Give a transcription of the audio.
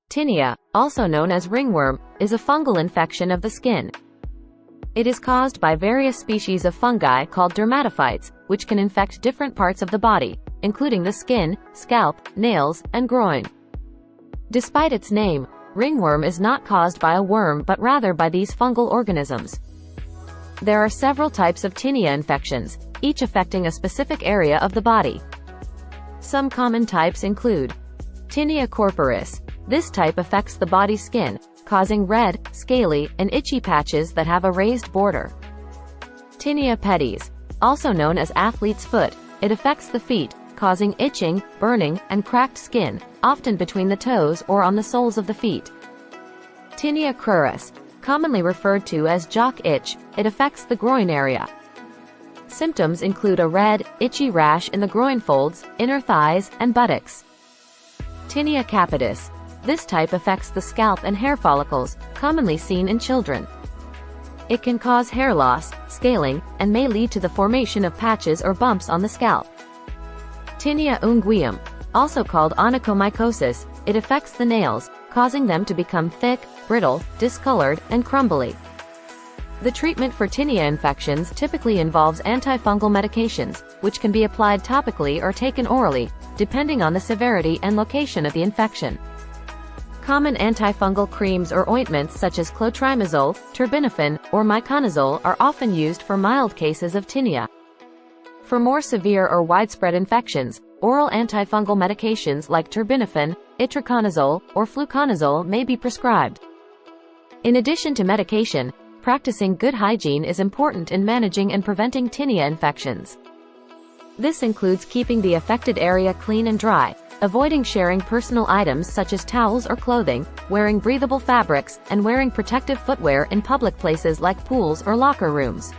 Tinea, also known as ringworm, is a fungal infection of the skin. It is caused by various species of fungi called dermatophytes, which can infect different parts of the body, including the skin, scalp, nails, and groin. Despite its name, ringworm is not caused by a worm but rather by these fungal organisms. There are several types of tinea infections, each affecting a specific area of the body. Some common types include Tinea corporis. This type affects the body skin, causing red, scaly, and itchy patches that have a raised border. Tinea pedis, also known as athlete's foot, it affects the feet, causing itching, burning, and cracked skin, often between the toes or on the soles of the feet. Tinea cruris, commonly referred to as jock itch, it affects the groin area. Symptoms include a red, itchy rash in the groin folds, inner thighs, and buttocks. Tinea capitis. This type affects the scalp and hair follicles, commonly seen in children. It can cause hair loss, scaling, and may lead to the formation of patches or bumps on the scalp. Tinea unguium, also called onychomycosis, it affects the nails, causing them to become thick, brittle, discolored, and crumbly. The treatment for tinea infections typically involves antifungal medications, which can be applied topically or taken orally, depending on the severity and location of the infection. Common antifungal creams or ointments such as clotrimazole, terbinafine, or Microsporum are often used for mild cases of tinea. For more severe or widespread infections, oral antifungal medications like terbinafine, itraconazole, or fluconazole may be prescribed. In addition to medication, practicing good hygiene is important in managing and preventing tinea infections. This includes keeping the affected area clean and dry, avoiding sharing personal items such as towels or clothing, wearing breathable fabrics, and wearing protective footwear in public places like pools or locker rooms.